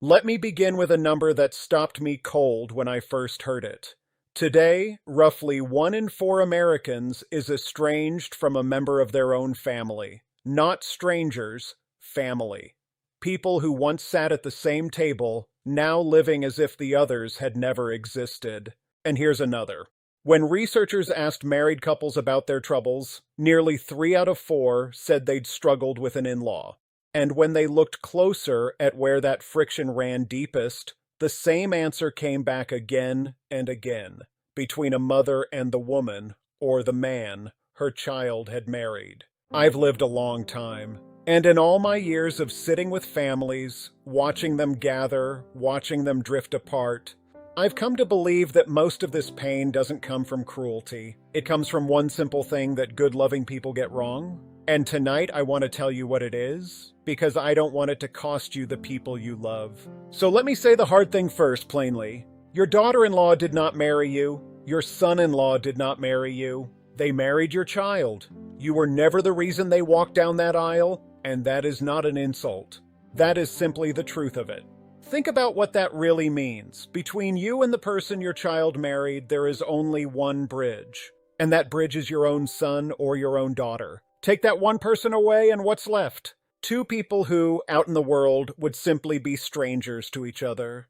Let me begin with a number that stopped me cold when I first heard it. Today, roughly 1 in 4 Americans is estranged from a member of their own family. Not strangers, family. People who once sat at the same table, now living as if the others had never existed. And here's another. When researchers asked married couples about their troubles, nearly 3 out of 4 said they'd struggled with an in-law. And when they looked closer at where that friction ran deepest, the same answer came back again and again, between a mother and the woman, or the man, her child had married. I've lived a long time, and in all my years of sitting with families, watching them gather, watching them drift apart, I've come to believe that most of this pain doesn't come from cruelty. It comes from one simple thing that good loving people get wrong. And tonight I want to tell you what it is, because I don't want it to cost you the people you love. So let me say the hard thing first, plainly. Your daughter-in-law did not marry you. Your son-in-law did not marry you. They married your child. You were never the reason they walked down that aisle, and that is not an insult. That is simply the truth of it. Think about what that really means. Between you and the person your child married, there is only one bridge. And that bridge is your own son or your own daughter. Take that one person away, and what's left? 2 people who, out in the world, would simply be strangers to each other.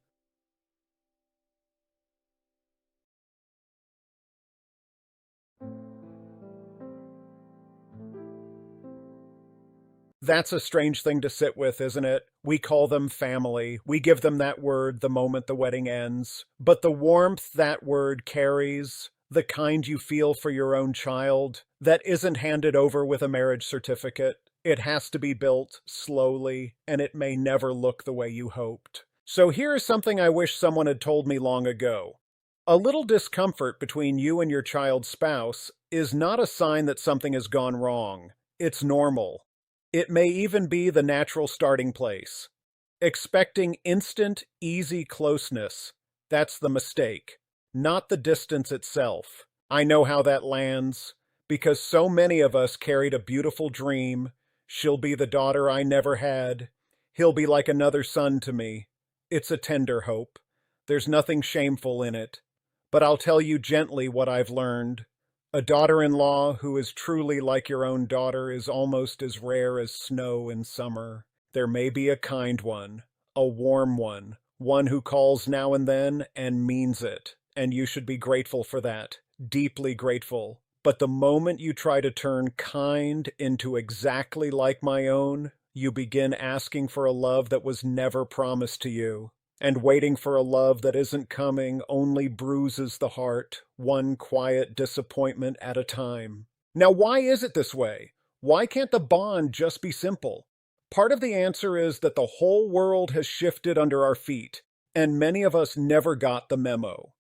That's a strange thing to sit with, isn't it? We call them family. We give them that word the moment the wedding ends. But the warmth that word carries, the kind you feel for your own child, that isn't handed over with a marriage certificate. It has to be built slowly, and it may never look the way you hoped. So here is something I wish someone had told me long ago. A little discomfort between you and your child's spouse is not a sign that something has gone wrong. It's normal. It may even be the natural starting place. Expecting instant, easy closeness, that's the mistake, not the distance itself. I know how that lands, because so many of us carried a beautiful dream. She'll be the daughter I never had. He'll be like another son to me. It's a tender hope. There's nothing shameful in it. But I'll tell you gently what I've learned. A daughter-in-law who is truly like your own daughter is almost as rare as snow in summer. There may be a kind one, a warm one who calls now and then and means it, and you should be grateful for that, deeply grateful. But the moment you try to turn kind into exactly like my own, you begin asking for a love that was never promised to you. And waiting for a love that isn't coming only bruises the heart, one quiet disappointment at a time. Now, why is it this way? Why can't the bond just be simple? Part of the answer is that the whole world has shifted under our feet, and many of us never got the memo.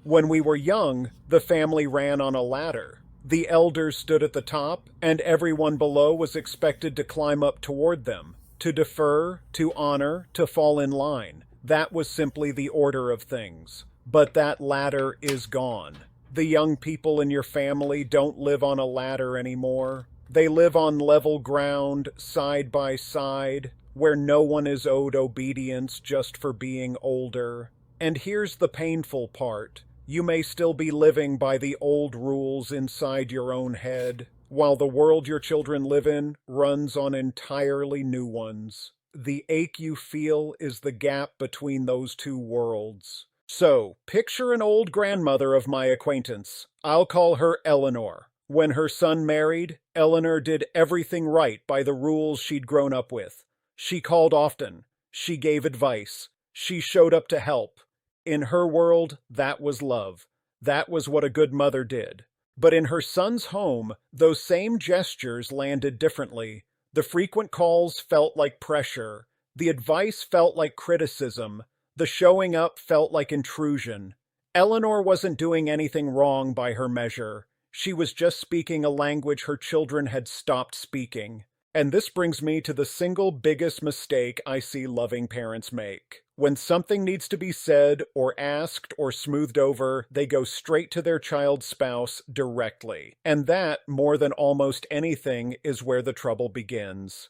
When we were young, the family ran on a ladder. The elders stood at the top, and everyone below was expected to climb up toward them, to defer, to honor, to fall in line. That was simply the order of things. But that ladder is gone. The young people in your family don't live on a ladder anymore. They live on level ground, side by side, where no one is owed obedience just for being older. And here's the painful part. You may still be living by the old rules inside your own head, while the world your children live in runs on entirely new ones. The ache you feel is the gap between those 2 worlds. So, picture an old grandmother of my acquaintance. I'll call her Eleanor. When her son married, Eleanor did everything right by the rules she'd grown up with. She called often. She gave advice. She showed up to help. In her world, that was love. That was what a good mother did. But in her son's home, those same gestures landed differently. The frequent calls felt like pressure. The advice felt like criticism. The showing up felt like intrusion. Eleanor wasn't doing anything wrong by her measure. She was just speaking a language her children had stopped speaking. And this brings me to the single biggest mistake I see loving parents make. When something needs to be said or asked or smoothed over, they go straight to their child's spouse directly. And that, more than almost anything, is where the trouble begins.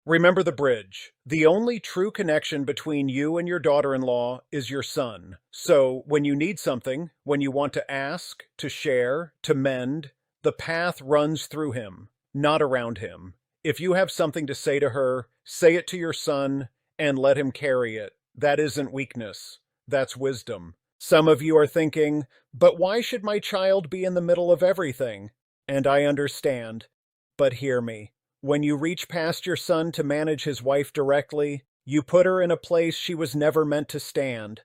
Remember the bridge. The only true connection between you and your daughter-in-law is your son. So, when you need something, when you want to ask, to share, to mend, the path runs through him, not around him. If you have something to say to her, say it to your son and let him carry it. That isn't weakness. That's wisdom. Some of you are thinking, but why should my child be in the middle of everything? And I understand. But hear me. When you reach past your son to manage his wife directly, you put her in a place she was never meant to stand.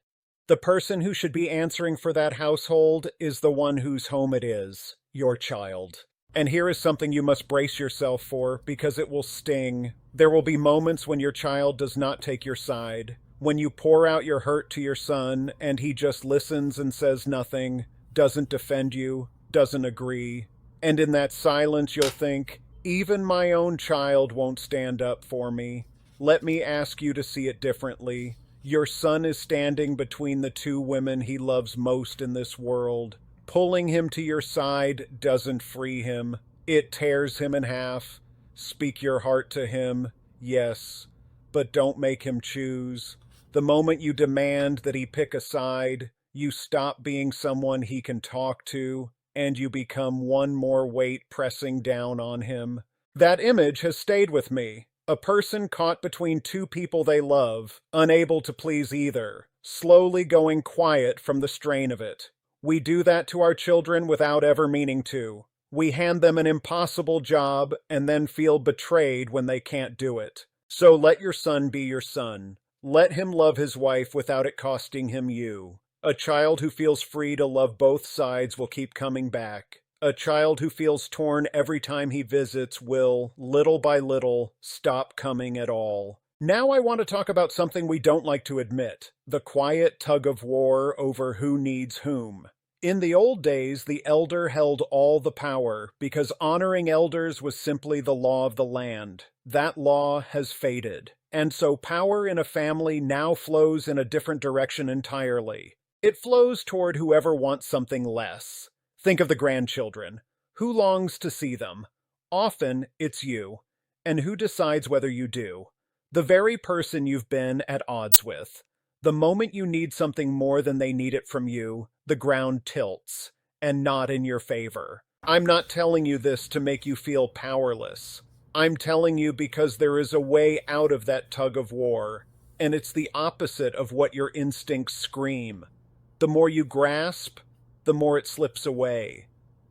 The person who should be answering for that household is the one whose home it is, your child. And here is something you must brace yourself for, because it will sting. There will be moments when your child does not take your side, when you pour out your hurt to your son and he just listens and says nothing, doesn't defend you, doesn't agree. And in that silence you'll think, even my own child won't stand up for me. Let me ask you to see it differently. Your son is standing between the two women he loves most in this world. Pulling him to your side doesn't free him. It tears him in half. Speak your heart to him, yes, but don't make him choose. The moment you demand that he pick a side, you stop being someone he can talk to, and you become one more weight pressing down on him. That image has stayed with me. A person caught between two people they love, unable to please either, slowly going quiet from the strain of it. We do that to our children without ever meaning to. We hand them an impossible job and then feel betrayed when they can't do it. So let your son be your son. Let him love his wife without it costing him you. A child who feels free to love both sides will keep coming back. A child who feels torn every time he visits will, little by little, stop coming at all. Now I want to talk about something we don't like to admit, the quiet tug-of-war over who needs whom. In the old days, the elder held all the power because honoring elders was simply the law of the land. That law has faded, and so power in a family now flows in a different direction entirely. It flows toward whoever wants something less. Think of the grandchildren. Who longs to see them? Often, it's you. And who decides whether you do? The very person you've been at odds with. The moment you need something more than they need it from you, the ground tilts, and not in your favor. I'm not telling you this to make you feel powerless. I'm telling you because there is a way out of that tug-of-war, and it's the opposite of what your instincts scream. The more you grasp, the more it slips away.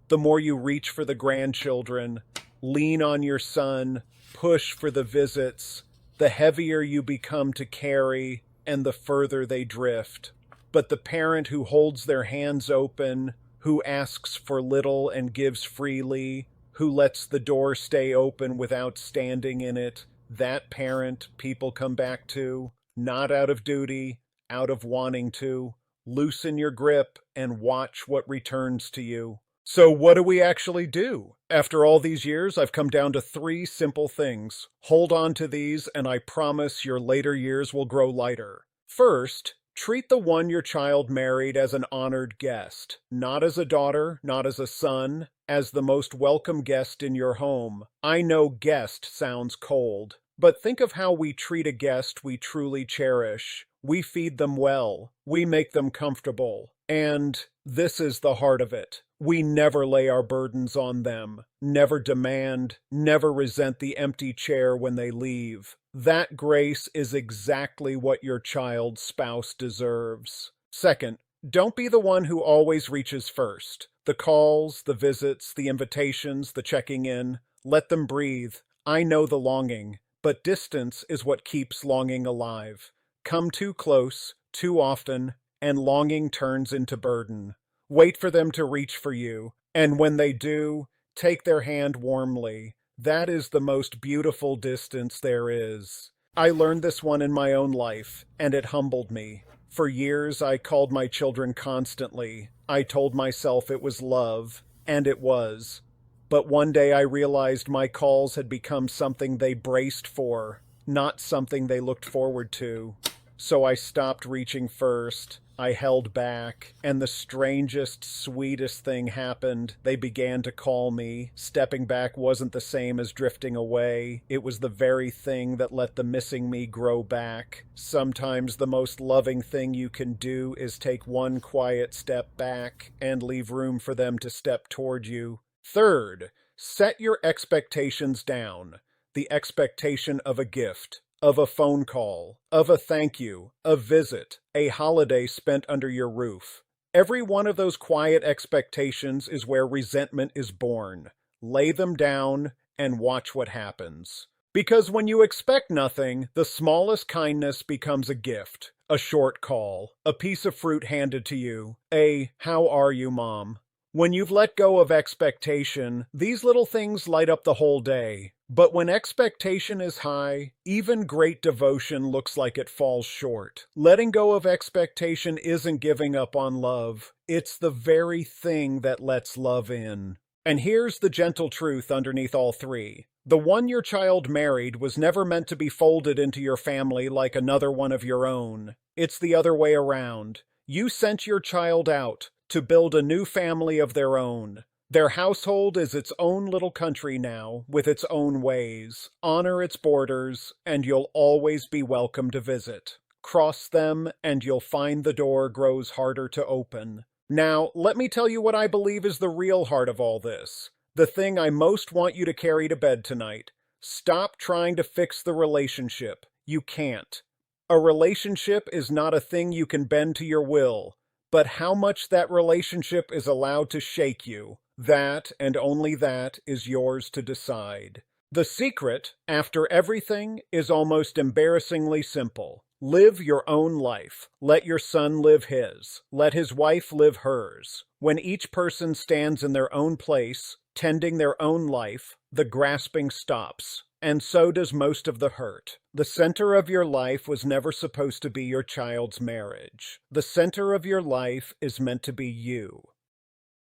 The more you reach for the grandchildren, lean on your son, push for the visits, the heavier you become to carry, and the further they drift. But the parent who holds their hands open, who asks for little and gives freely, who lets the door stay open without standing in it, that parent people come back to, not out of duty, out of wanting to. Loosen your grip and watch what returns to you. So what do we actually do? After all these years, I've come down to 3 simple things. Hold on to these, and I promise your later years will grow lighter. First, treat the one your child married as an honored guest. Not as a daughter, not as a son, as the most welcome guest in your home. I know guest sounds cold, but think of how we treat a guest we truly cherish. We feed them well. We make them comfortable. And this is the heart of it. We never lay our burdens on them, never demand, never resent the empty chair when they leave. That grace is exactly what your child's spouse deserves. Second, don't be the one who always reaches first. The calls, the visits, the invitations, the checking in. Let them breathe. I know the longing, but distance is what keeps longing alive. Come too close, too often, and longing turns into burden. Wait for them to reach for you, and when they do, take their hand warmly. That is the most beautiful distance there is. I learned this one in my own life, and it humbled me. For years, I called my children constantly. I told myself it was love, and it was. But one day I realized my calls had become something they braced for, not something they looked forward to. So I stopped reaching first. I held back, and the strangest, sweetest thing happened. They began to call me. Stepping back wasn't the same as drifting away. It was the very thing that let the missing me grow back. Sometimes the most loving thing you can do is take one quiet step back and leave room for them to step toward you. Third, set your expectations down. The expectation of a gift, of a phone call, of a thank you, a visit, a holiday spent under your roof. Every one of those quiet expectations is where resentment is born. Lay them down and watch what happens. Because when you expect nothing, the smallest kindness becomes a gift. A short call, a piece of fruit handed to you, a "How are you, Mom?" When you've let go of expectation, these little things light up the whole day. But when expectation is high, even great devotion looks like it falls short. Letting go of expectation isn't giving up on love. It's the very thing that lets love in. And here's the gentle truth underneath all three. The one your child married was never meant to be folded into your family like another one of your own. It's the other way around. You sent your child out to build a new family of their own. Their household is its own little country now, with its own ways. Honor its borders, and you'll always be welcome to visit. Cross them, and you'll find the door grows harder to open. Now, let me tell you what I believe is the real heart of all this. The thing I most want you to carry to bed tonight. Stop trying to fix the relationship. You can't. A relationship is not a thing you can bend to your will. But how much that relationship is allowed to shake you, that and only that is yours to decide. The secret, after everything, is almost embarrassingly simple. Live your own life. Let your son live his. Let his wife live hers. When each person stands in their own place, tending their own life, the grasping stops. And so does most of the hurt. The center of your life was never supposed to be your child's marriage. The center of your life is meant to be you.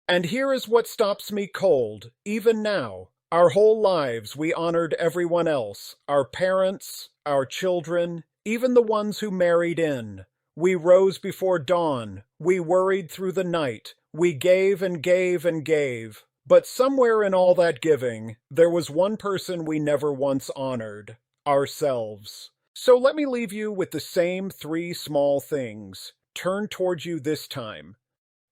And here is what stops me cold, even now. Our whole lives we honored everyone else, our parents, our children, even the ones who married in. We rose before dawn, we worried through the night, we gave and gave and gave. But somewhere in all that giving, there was one person we never once honored, ourselves. So let me leave you with the same 3 small things. Turn towards you this time.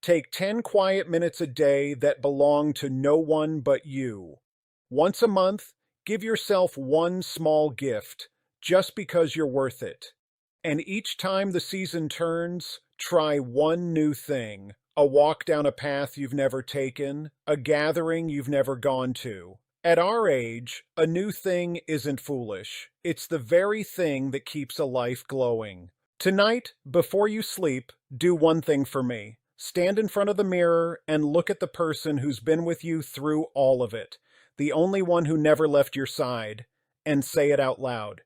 Take 10 quiet minutes a day that belong to no one but you. Once a month, give yourself one small gift, just because you're worth it. And each time the season turns, try one new thing. A walk down a path you've never taken, a gathering you've never gone to. At our age, a new thing isn't foolish. It's the very thing that keeps a life glowing. Tonight, before you sleep, do one thing for me. Stand in front of the mirror and look at the person who's been with you through all of it, the only one who never left your side, and say it out loud.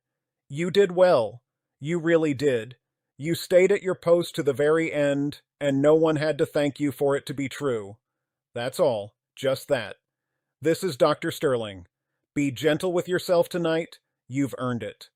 You did well. You really did. You stayed at your post to the very end, and no one had to thank you for it to be true. That's all. Just that. This is Dr. Sterling. Be gentle with yourself tonight. You've earned it.